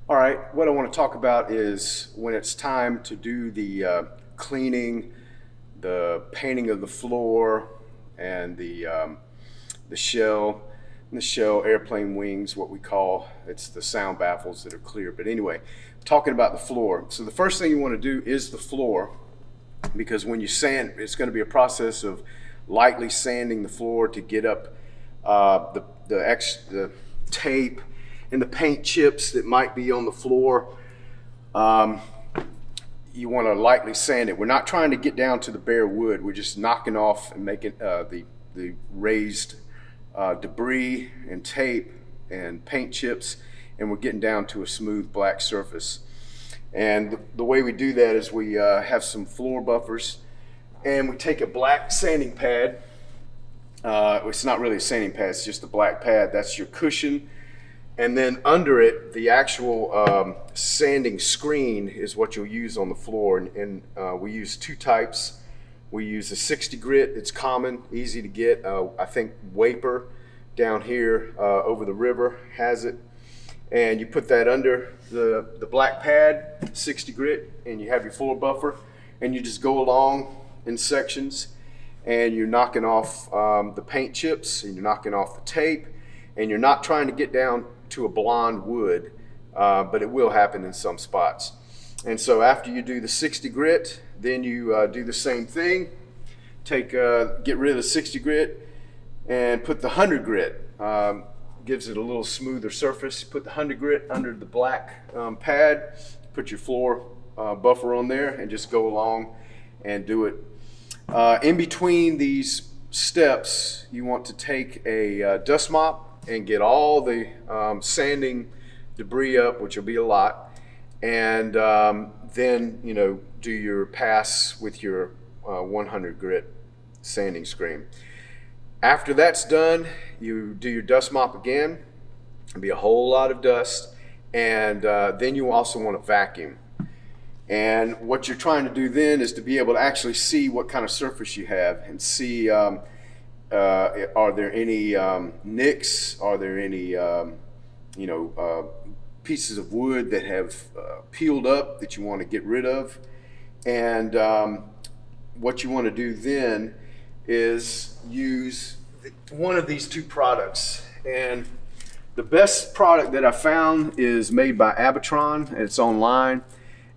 All right, what I want to talk about is when it's time to do the cleaning, the painting of the floor, and the shell, airplane wings, what we call it's the sound baffles that are clear. But anyway, talking about the floor. So the first thing you want to do is the floor, because when you sand, it's going to be a process of lightly sanding the floor to get up the tape and the paint chips that might be on the floor. You want to lightly sand it. We're not trying to get down to the bare wood. We're just knocking off and making the raised debris and tape and paint chips, and we're getting down to a smooth black surface. And the way we do that is we have some floor buffers, and we take a black sanding pad. It's not really a sanding pad, it's just a black pad. That's your cushion. And then under it, the actual sanding screen is what you'll use on the floor. And we use two types. We use a 60 grit. It's common, easy to get. I think Waper down here over the river has it. And you put that under the black pad, 60 grit, and you have your floor buffer. And you just go along in sections, and you're knocking off the paint chips, and you're knocking off the tape, and you're not trying to get down to a blonde wood, but it will happen in some spots. And so after you do the 60 grit, then you do the same thing. Get rid of the 60 grit and put the 100 grit. Gives it a little smoother surface. Put the 100 grit under the black pad, put your floor buffer on there, and just go along and do it. In between these steps, you want to take a dust mop and get all the sanding debris up, which will be a lot, and then do your pass with your 100 grit sanding screen. After that's done, you do your dust mop again. It'll be a whole lot of dust, and then you also want to vacuum. And what you're trying to do then is to be able to actually see what kind of surface you have and see are there any nicks? Are there any pieces of wood that have peeled up that you want to get rid of? And what you want to do then is use one of these two products. And the best product that I found is made by Abatron, and it's online,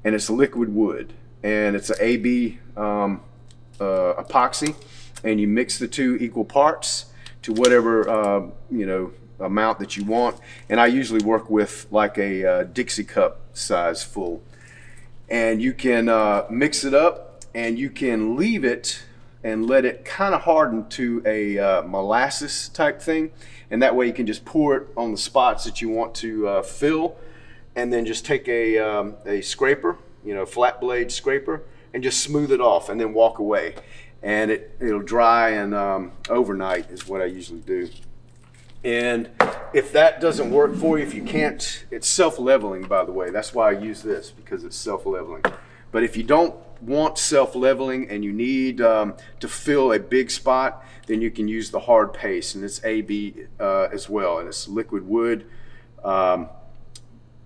and it's liquid wood, and it's an AB epoxy. And you mix the two equal parts to whatever amount that you want. And I usually work with like a Dixie cup size full. And you can mix it up, and you can leave it and let it kind of harden to a molasses type thing. And that way you can just pour it on the spots that you want to fill, and then just take a scraper, flat blade scraper, and just smooth it off, and then walk away. And it'll dry and overnight is what I usually do. And if that doesn't work for you, if you can't, it's self-leveling, by the way. That's why I use this, because it's self-leveling. But if you don't want self-leveling and you need to fill a big spot, then you can use the hard paste, and it's AB as well. And it's liquid wood,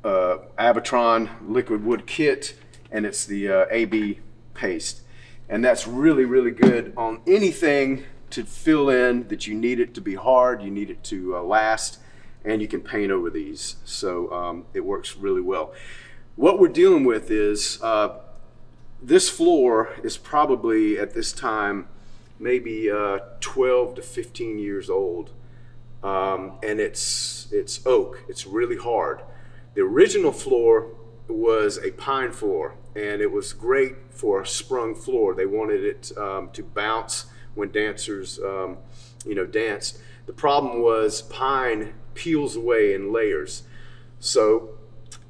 Abatron liquid wood kit, and it's the AB paste. And that's really, really good on anything to fill in that you need it to be hard, you need it to last, and you can paint over these. So it works really well. What we're dealing with is this floor is probably at this time maybe 12 to 15 years old, and it's oak. It's really hard. The original floor was a pine floor, and it was great for a sprung floor. They wanted it to bounce when dancers danced. The problem was pine peels away in layers. So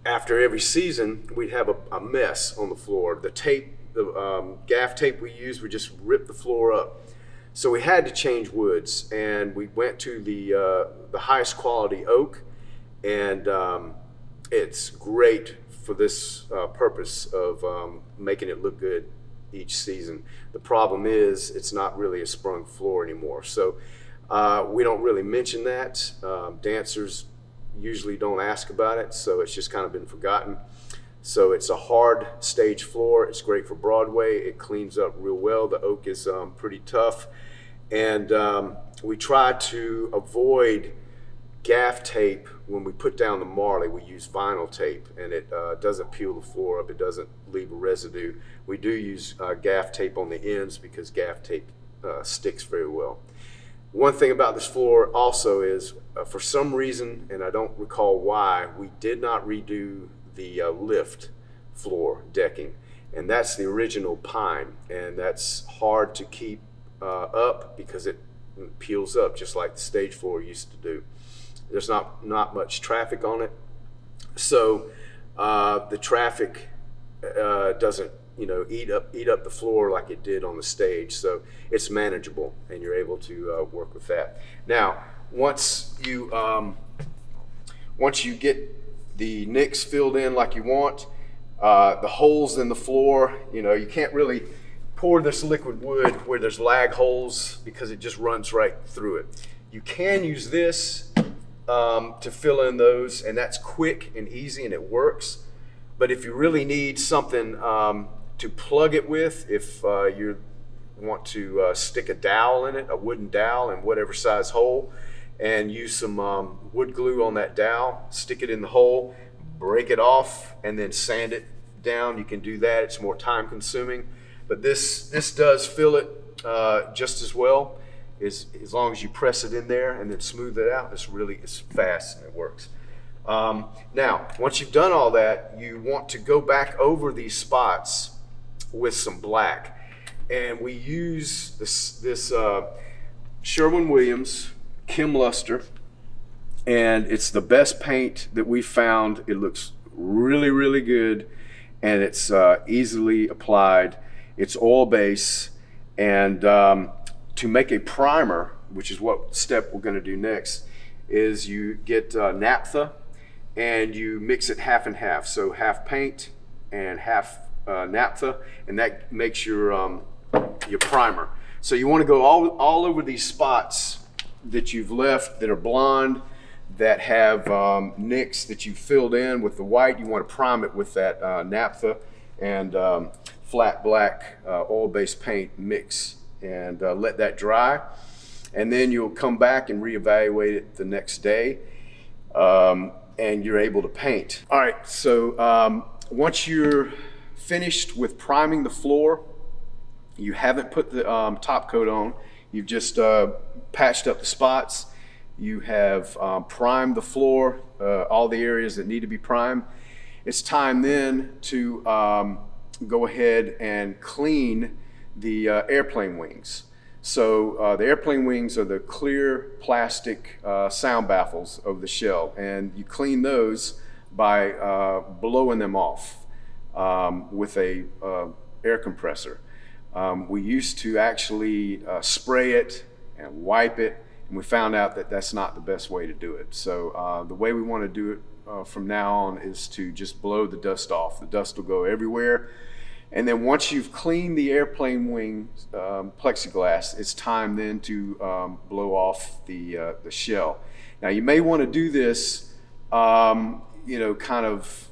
after every season, we'd have a mess on the floor. The tape, the gaff tape we used would just rip the floor up. So we had to change woods, and we went to the highest quality oak, and it's great for this purpose of making it look good each season. The problem is it's not really a sprung floor anymore. So we don't really mention that. Dancers usually don't ask about it, so it's just kind of been forgotten. So it's a hard stage floor. It's great for Broadway. It cleans up real well. The oak is pretty tough. And we try to avoid gaff tape. When we put down the marley, we use vinyl tape, and it doesn't peel the floor up. It doesn't leave a residue. We do use gaff tape on the ends because gaff tape sticks very well. One thing about this floor also is, for some reason, and I don't recall why, we did not redo the lift floor decking, and that's the original pine, and that's hard to keep up because it peels up just like the stage floor used to do. There's not much traffic on it, so the traffic doesn't eat up the floor like it did on the stage, so it's manageable and you're able to work with that. Now once you get the nicks filled in like you want, the holes in the floor, you can't really pour this liquid wood where there's lag holes because it just runs right through it. You can use this to fill in those, and that's quick and easy and it works. But if you really need something to plug it with, if you want to stick a dowel in it, a wooden dowel in whatever size hole, and use some wood glue on that dowel, stick it in the hole, break it off, and then sand it down, you can do that. It's more time consuming, but this does fill it just as well. As long as you press it in there and then smooth it out, it's fast and it works. Now, once you've done all that, you want to go back over these spots with some black. And we use this Sherwin-Williams Kim Luster, and it's the best paint that we found. It looks really, really good, and it's easily applied. It's oil base, and to make a primer, which is what step we're going to do next, is you get naphtha and you mix it half and half. So half paint and half naphtha, and that makes your primer. So you want to go all over these spots that you've left that are blonde, that have nicks that you filled in with the white. You want to prime it with that naphtha and flat black oil-based paint mix, and let that dry, and then you'll come back and reevaluate it the next day, and you're able to paint. All right, so once you're finished with priming the floor, you haven't put the top coat on, you've just patched up the spots, you have primed the floor, all the areas that need to be primed. It's time then to go ahead and clean the airplane wings. So the airplane wings are the clear plastic sound baffles of the shell, and you clean those by blowing them off with a air compressor. We used to actually spray it and wipe it, and we found out that that's not the best way to do it. So the way we want to do it from now on is to just blow the dust off. The dust will go everywhere. And then once you've cleaned the airplane wing plexiglass, it's time then to blow off the shell. Now you may want to do this, kind of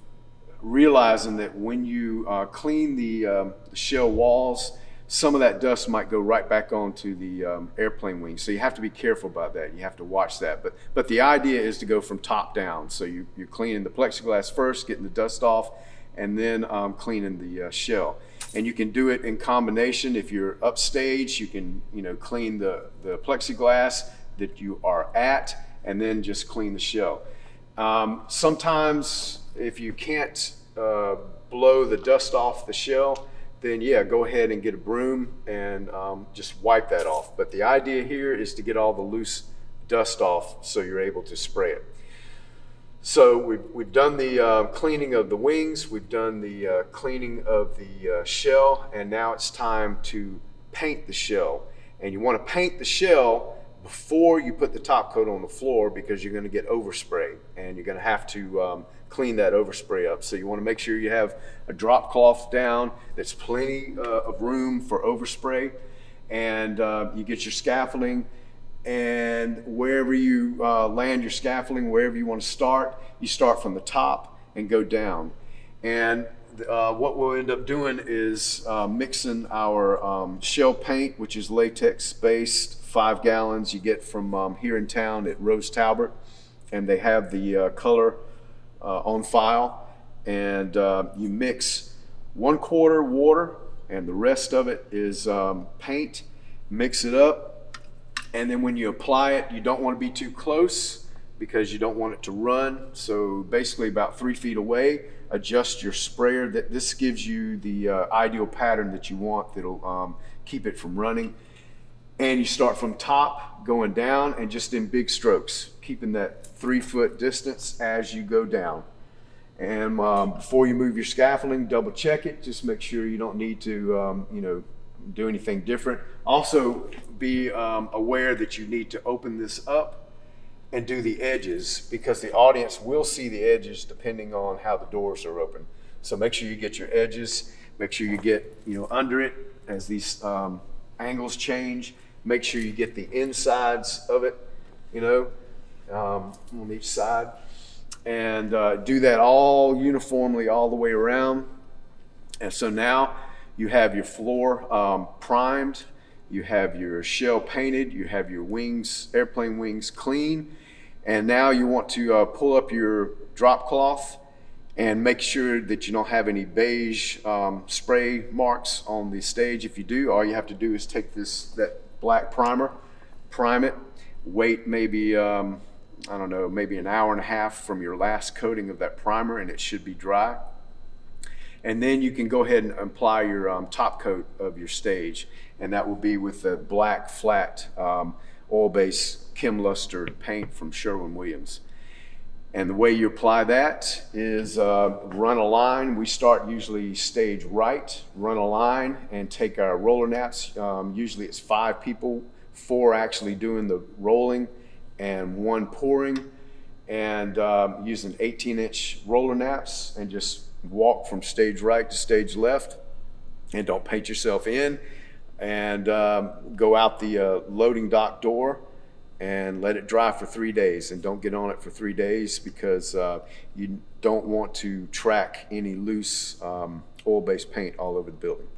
realizing that when you clean the shell walls, some of that dust might go right back onto the airplane wing. So you have to be careful about that. You have to watch that. But the idea is to go from top down. So you're cleaning the plexiglass first, getting the dust off, and then cleaning the shell. And you can do it in combination. If you're upstage, you can clean the plexiglass that you are at, and then just clean the shell. Sometimes if you can't blow the dust off the shell, then yeah, go ahead and get a broom and just wipe that off. But the idea here is to get all the loose dust off so you're able to spray it. So we've done the cleaning of the wings, we've done the cleaning of the shell, and now it's time to paint the shell. And you want to paint the shell before you put the top coat on the floor, because you're going to get overspray, and you're going to have to clean that overspray up. So you want to make sure you have a drop cloth down that's plenty of room for overspray, and you get your scaffolding, and wherever you land your scaffolding, wherever you want to start, you start from the top and go down. And what we'll end up doing is mixing our shell paint, which is latex based, 5 gallons you get from here in town at Rose Talbert, and they have the color on file. And you mix 1/4 water and the rest of it is paint. Mix it up, and then when you apply it, you don't want to be too close because you don't want it to run. So basically about 3 feet away, adjust your sprayer. This gives you the ideal pattern that you want that'll keep it from running. And you start from top going down, and just in big strokes, keeping that 3 foot distance as you go down. And before you move your scaffolding, double check it. Just make sure you don't need to do anything different. Also be aware that you need to open this up and do the edges, because the audience will see the edges depending on how the doors are open. So make sure you get your edges, make sure you get under it as these angles change. Make sure you get the insides of it on each side, and do that all uniformly all the way around. And so now you have your floor primed, you have your shell painted, you have your wings, airplane wings clean, and now you want to pull up your drop cloth and make sure that you don't have any beige spray marks on the stage. If you do, all you have to do is take that black primer, prime it, wait maybe maybe an hour and a half from your last coating of that primer, and it should be dry. And then you can go ahead and apply your top coat of your stage, and that will be with the black flat oil-based Chem Luster paint from Sherwin-Williams. And the way you apply that is run a line. We start usually stage right, run a line, and take our roller naps. Usually it's 5 people, 4 actually doing the rolling and 1 pouring, and using 18-inch roller naps, and just walk from stage right to stage left, and don't paint yourself in, and go out the loading dock door and let it dry for 3 days, and don't get on it for 3 days because you don't want to track any loose oil-based paint all over the building.